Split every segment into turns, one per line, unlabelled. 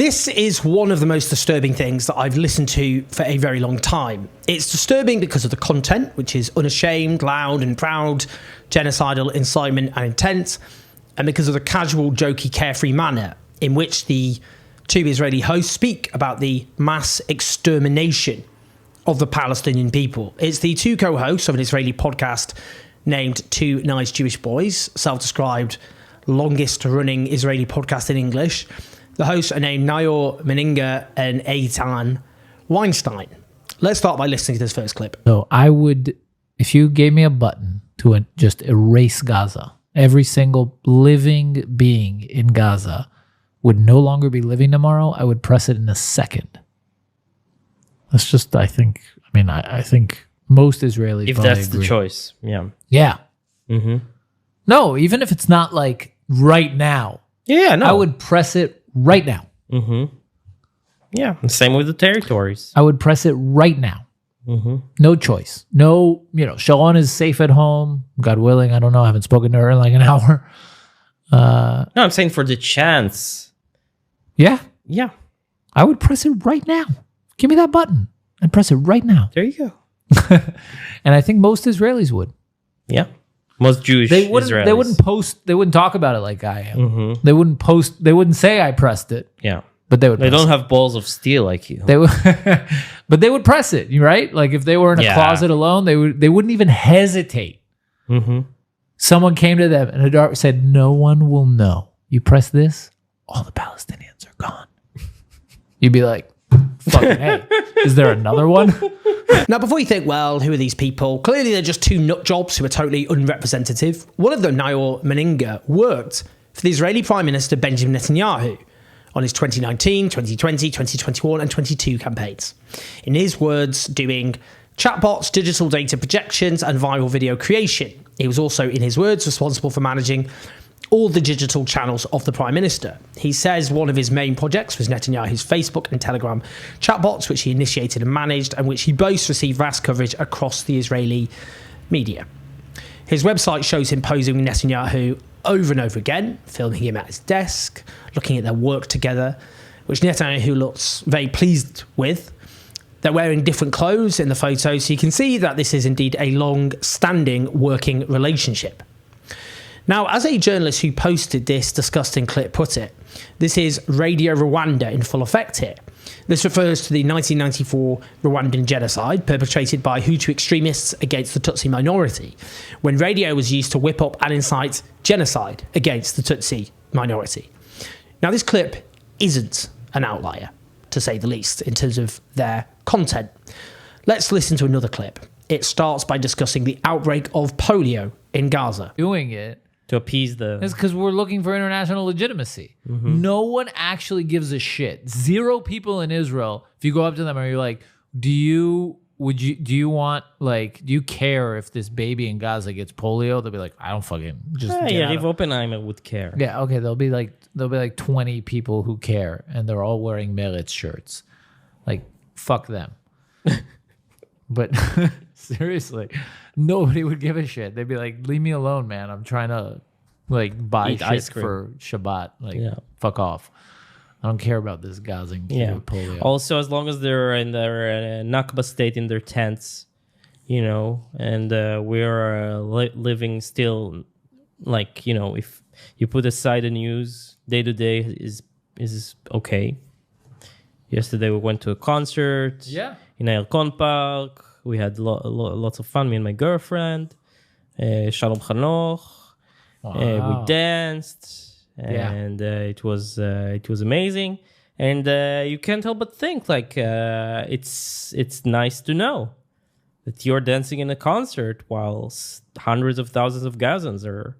This is one of the most disturbing things that I've listened to for a very long time. It's disturbing because of the content, which is unashamed, loud and proud, genocidal, incitement and intent, and because of the casual, jokey, carefree manner in which the two Israeli hosts speak about the mass extermination of the Palestinian people. It's the two co-hosts of an Israeli podcast named Two Nice Jewish Boys, self-described longest-running Israeli podcast in English. The hosts are named Naor Meninga and Eitan Weinstein. Let's start by listening to this first clip.
So I would, if you gave me a button to just erase Gaza, every single living being in Gaza would no longer be living tomorrow, I would press it in a second. That's just, I think most Israelis
if that's agree. The choice, yeah.
Yeah.
Mm-hmm.
No, even if it's not like right now.
Yeah, no.
I would press it right now.
Mm-hmm. Yeah, same with the territories.
I would press it right now.
Mm-hmm.
No choice. No, Sharon is safe at home. God willing, I don't know. I haven't spoken to her in like an hour.
No, I'm saying for the chance.
Yeah.
Yeah.
I would press it right now. Give me that button and press it right now.
There you go.
And I think most Israelis would.
Yeah. Most Jewish Israelis.
They wouldn't post. They wouldn't talk about it like I am.
Mm-hmm.
They wouldn't post. They wouldn't say I pressed it.
Yeah,
but they would.
They don't have balls of steel like you.
They would, but they would press it. Right? Like if they were in a closet alone, they wouldn't even hesitate.
Mm-hmm.
Someone came to them and Hadar said, "No one will know. You press this, all the Palestinians are gone." You'd be like, "Fucking hey, is there another one?"
Now, before you think, well, who are these people? Clearly, they're just two nut jobs who are totally unrepresentative. One of them, Naor Meninga, worked for the Israeli Prime Minister Benjamin Netanyahu on his 2019, 2020, 2021 and 22 campaigns. In his words, doing chatbots, digital data projections and viral video creation. He was also, in his words, responsible for managing all the digital channels of the Prime Minister. He says one of his main projects was Netanyahu's Facebook and Telegram chatbots, which he initiated and managed, and which he boasts received vast coverage across the Israeli media. His website shows him posing with Netanyahu over and over again, filming him at his desk, looking at their work together, which Netanyahu looks very pleased with. They're wearing different clothes in the photos, so you can see that this is indeed a long-standing working relationship. Now, as a journalist who posted this disgusting clip put it, this is Radio Rwanda in full effect here. This refers to the 1994 Rwandan genocide perpetrated by Hutu extremists against the Tutsi minority, when radio was used to whip up and incite genocide against the Tutsi minority. Now, this clip isn't an outlier, to say the least, in terms of their content. Let's listen to another clip. It starts by discussing the outbreak of polio in Gaza.
Doing it
to appease
It's because we're looking for international legitimacy.
Mm-hmm.
No one actually gives a shit. Zero people in Israel, if you go up to them and you're like, do you care if this baby in Gaza gets polio? They'll be like, I don't fucking just
Yariv Oppenheimer would care.
Yeah, okay, there'll be like 20 people who care and they're all wearing Meretz shirts. Like, fuck them. But seriously, nobody would give a shit. They'd be like, leave me alone, man. I'm trying to buy
Eat ice
shit
cream
for Shabbat. Fuck off. I don't care about this Gazan kid with polio.
Also, as long as they're in their Nakba state in their tents, and we're living still, if you put aside the news, day to day is okay. Yesterday we went to a concert.
Yeah.
In Erkon Park. We had lots of fun, me and my girlfriend. Shalom Chanoch.
Wow.
We danced. And it was amazing. And you can't help but think, it's nice to know that you're dancing in a concert while hundreds of thousands of Gazans are,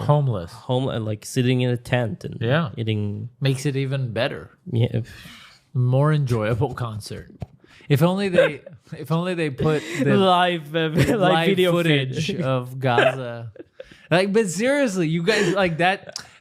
homeless,
like sitting in a tent and eating.
Makes it even better.
Yeah.
More enjoyable concert. If only they put the
live video
footage of Gaza. But seriously, you guys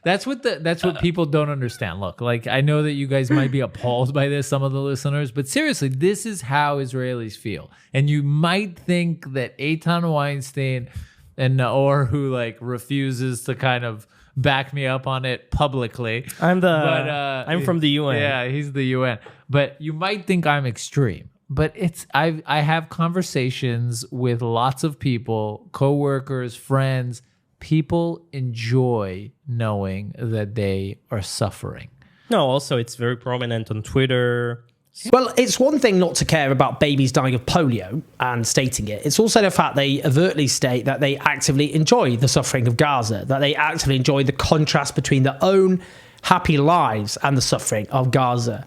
that's what people don't understand. Look, I know that you guys might be appalled by this, some of the listeners, but seriously, this is how Israelis feel. And you might think that Eitan Weinstein and Naor, who refuses to kind of back me up on it publicly.
I'm from the UN.
Yeah, he's the UN. But you might think I'm extreme. But I have conversations with lots of people, coworkers, friends. People enjoy knowing that they are suffering.
No, also it's very prominent on Twitter.
Well, it's one thing not to care about babies dying of polio and stating it. It's also the fact they overtly state that they actively enjoy the suffering of Gaza, that they actively enjoy the contrast between their own happy lives and the suffering of Gaza.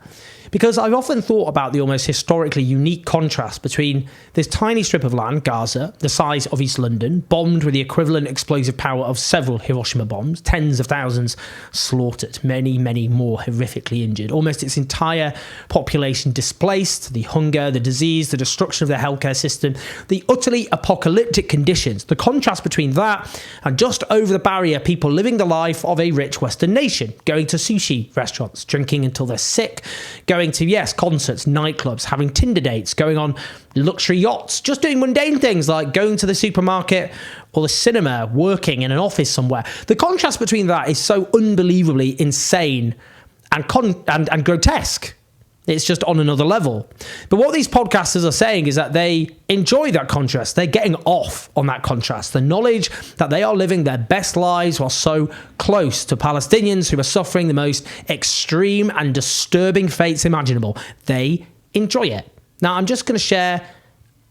Because I've often thought about the almost historically unique contrast between this tiny strip of land, Gaza, the size of East London, bombed with the equivalent explosive power of several Hiroshima bombs, tens of thousands slaughtered, many, many more horrifically injured, almost its entire population displaced, the hunger, the disease, the destruction of their healthcare system, the utterly apocalyptic conditions, the contrast between that and just over the barrier, people living the life of a rich Western nation, going to sushi restaurants, drinking until they're sick, going to, yes, concerts, nightclubs, having Tinder dates, going on luxury yachts, just doing mundane things like going to the supermarket or the cinema, working in an office somewhere. The contrast between that is so unbelievably insane and grotesque. It's just on another level. But what these podcasters are saying is that they enjoy that contrast. They're getting off on that contrast. The knowledge that they are living their best lives while so close to Palestinians who are suffering the most extreme and disturbing fates imaginable. They enjoy it. Now, I'm just going to share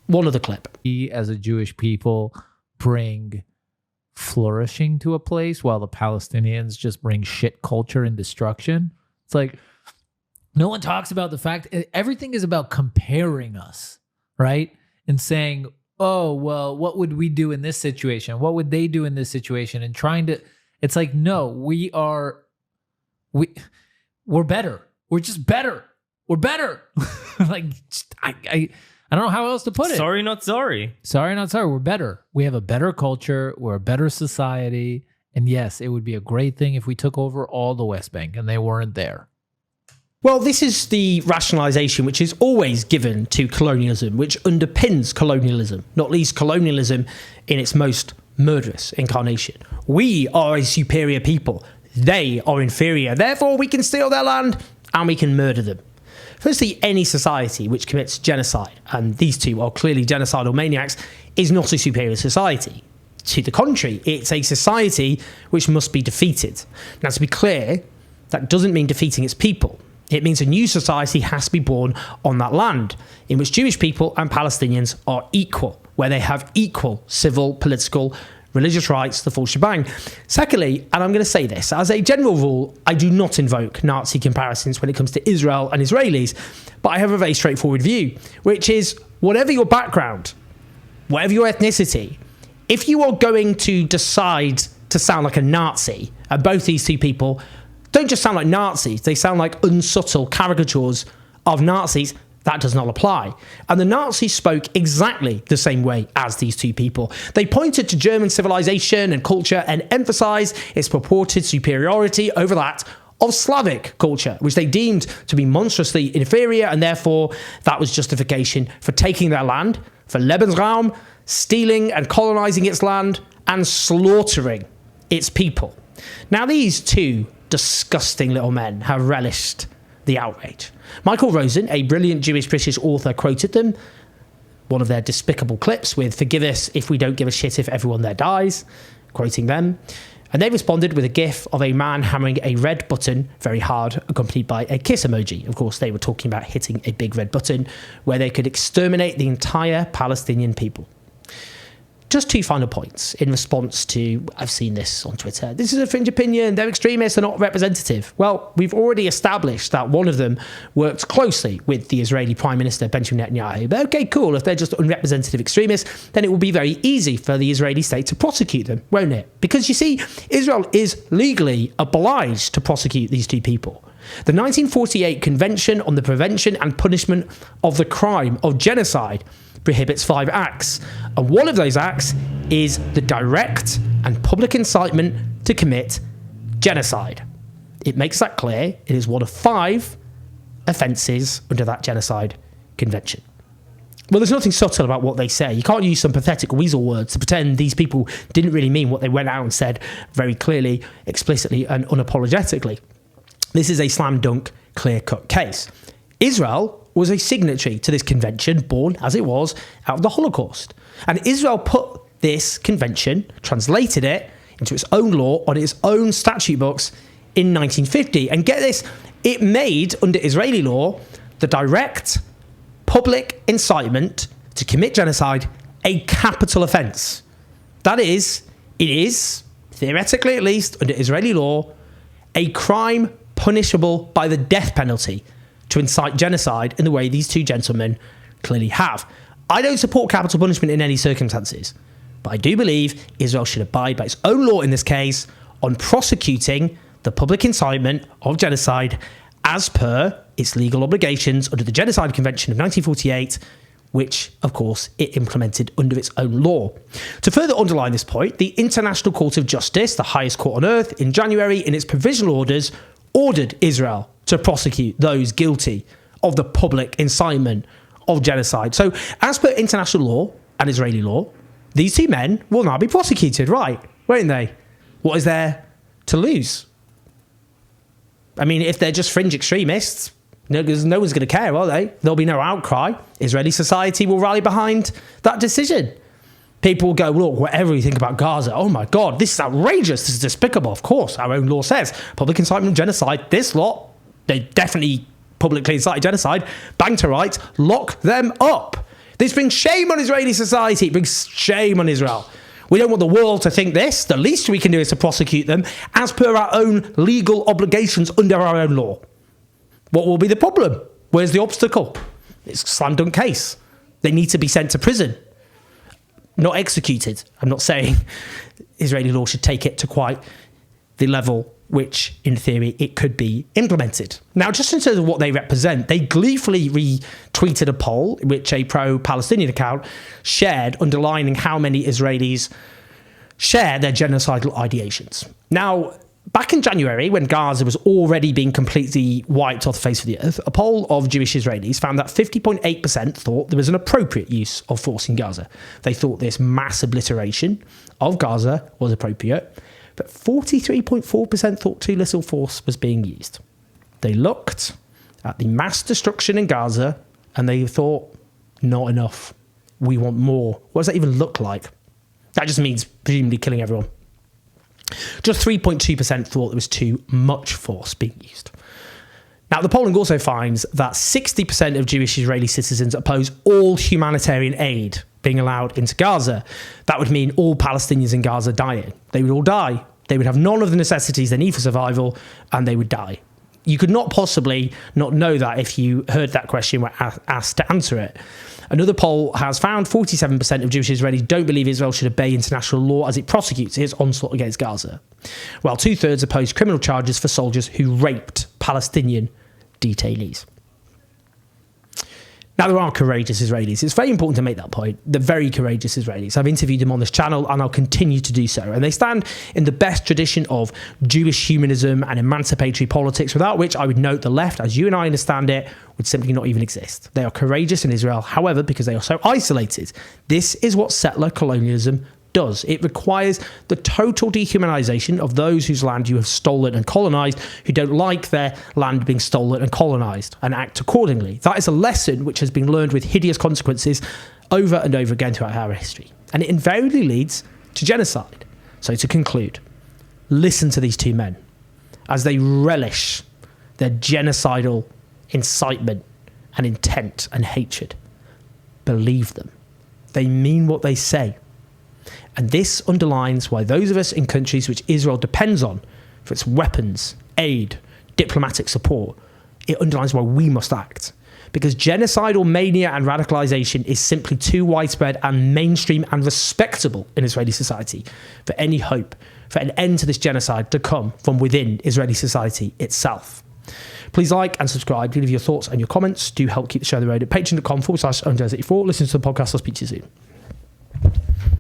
one other clip.
We, as a Jewish people, bring flourishing to a place while the Palestinians just bring shit culture and destruction. It's like, no one talks about the fact everything is about comparing us, right? And saying, oh, well, what would we do in this situation? What would they do in this situation? And trying to, it's like, no, we're better. We're just better. We're better. Like, I don't know how else to put it.
Sorry, not sorry.
Sorry, not sorry. We're better. We have a better culture. We're a better society. And yes, it would be a great thing if we took over all the West Bank and they weren't there.
Well, this is the rationalization which is always given to colonialism, which underpins colonialism, not least colonialism in its most murderous incarnation. We are a superior people. They are inferior. Therefore, we can steal their land and we can murder them. Firstly, any society which commits genocide, and these two are clearly genocidal maniacs, is not a superior society. To the contrary, it's a society which must be defeated. Now, to be clear, that doesn't mean defeating its people. It means a new society has to be born on that land, in which Jewish people and Palestinians are equal, where they have equal civil, political, religious rights, the full shebang. Secondly, and I'm going to say this, as a general rule, I do not invoke Nazi comparisons when it comes to Israel and Israelis, but I have a very straightforward view, which is whatever your background, whatever your ethnicity, if you are going to decide to sound like a Nazi, and both these two people don't just sound like Nazis, they sound like unsubtle caricatures of Nazis, that does not apply. And the Nazis spoke exactly the same way as these two people. They pointed to German civilization and culture and emphasized its purported superiority over that of Slavic culture, which they deemed to be monstrously inferior, and therefore that was justification for taking their land, for Lebensraum, stealing and colonizing its land, and slaughtering its people. Now, these two disgusting little men have relished the outrage. Michael Rosen, a brilliant Jewish British author, quoted them, one of their despicable clips with, "Forgive us if we don't give a shit if everyone there dies," quoting them. And they responded with a gif of a man hammering a red button very hard, accompanied by a kiss emoji. Of course, they were talking about hitting a big red button where they could exterminate the entire Palestinian people. Just two final points in response to, I've seen this on Twitter, this is a fringe opinion, they're extremists, they're not representative. Well, we've already established that one of them worked closely with the Israeli Prime Minister Benjamin Netanyahu. But okay, cool, if they're just unrepresentative extremists, then it will be very easy for the Israeli state to prosecute them, won't it? Because you see, Israel is legally obliged to prosecute these two people. The 1948 Convention on the Prevention and Punishment of the Crime of Genocide prohibits 5 acts, and one of those acts is the direct and public incitement to commit genocide. It makes that clear. It is one of 5 offences under that genocide convention. Well, there's nothing subtle about what they say. You can't use some pathetic weasel words to pretend these people didn't really mean what they went out and said very clearly, explicitly, and unapologetically. This is a slam dunk, clear-cut case. Israel was a signatory to this convention, born, as it was, out of the Holocaust. And Israel put this convention, translated it into its own law on its own statute books in 1950. And get this, it made, under Israeli law, the direct public incitement to commit genocide a capital offence. That is, it is, theoretically at least, under Israeli law, a crime punishable by the death penalty to incite genocide in the way these two gentlemen clearly have. I don't support capital punishment in any circumstances, but I do believe Israel should abide by its own law in this case on prosecuting the public incitement of genocide as per its legal obligations under the Genocide Convention of 1948, which, of course, it implemented under its own law. To further underline this point, the International Court of Justice, the highest court on earth, in January, in its provisional orders, ordered Israel to prosecute those guilty of the public incitement of genocide. So, as per international law and Israeli law, these two men will now be prosecuted, right? Won't they? What is there to lose? I mean, if they're just fringe extremists, no one's going to care, are they? There'll be no outcry. Israeli society will rally behind that decision. People will go, look, whatever you think about Gaza, oh my God, this is outrageous, this is despicable. Of course, our own law says public incitement of genocide, this lot, they definitely publicly incited genocide, bang to rights, lock them up. This brings shame on Israeli society, it brings shame on Israel. We don't want the world to think this. The least we can do is to prosecute them as per our own legal obligations under our own law. What will be the problem? Where's the obstacle? It's a slam dunk case. They need to be sent to prison, not executed. I'm not saying Israeli law should take it to quite the level which, in theory, it could be implemented. Now, just in terms of what they represent, they gleefully retweeted a poll which a pro-Palestinian account shared, underlining how many Israelis share their genocidal ideations. Now, back in January, when Gaza was already being completely wiped off the face of the earth, a poll of Jewish Israelis found that 50.8% thought there was an appropriate use of force in Gaza. They thought this mass obliteration of Gaza was appropriate, but 43.4% thought too little force was being used. They looked at the mass destruction in Gaza and they thought, not enough. We want more. What does that even look like? That just means presumably killing everyone. Just 3.2% thought there was too much force being used. Now, the polling also finds that 60% of Jewish Israeli citizens oppose all humanitarian aid being allowed into Gaza. That would mean all Palestinians in Gaza dying. They would all die. They would have none of the necessities they need for survival, and they would die. You could not possibly not know that if you heard that question were asked to answer it. Another poll has found 47% of Jewish Israelis don't believe Israel should obey international law as it prosecutes its onslaught against Gaza, while 2/3 oppose criminal charges for soldiers who raped Palestinian detainees. Now, there are courageous Israelis. It's very important to make that point. They're very courageous Israelis. I've interviewed them on this channel and I'll continue to do so. And they stand in the best tradition of Jewish humanism and emancipatory politics, without which I would note the left, as you and I understand it, would simply not even exist. They are courageous in Israel, however, because they are so isolated. This is what settler colonialism does. It requires the total dehumanization of those whose land you have stolen and colonized, who don't like their land being stolen and colonized, and act accordingly. That is a lesson which has been learned with hideous consequences over and over again throughout our history. And it invariably leads to genocide. So to conclude, listen to these two men as they relish their genocidal incitement and intent and hatred. Believe them. They mean what they say. And this underlines why those of us in countries which Israel depends on for its weapons, aid, diplomatic support, it underlines why we must act. Because genocidal mania and radicalization is simply too widespread and mainstream and respectable in Israeli society for any hope for an end to this genocide to come from within Israeli society itself. Please like and subscribe. Do leave your thoughts and your comments. Do help keep the show on the road at patreon.com/Owen84. Listen to the podcast. I'll speak to you soon.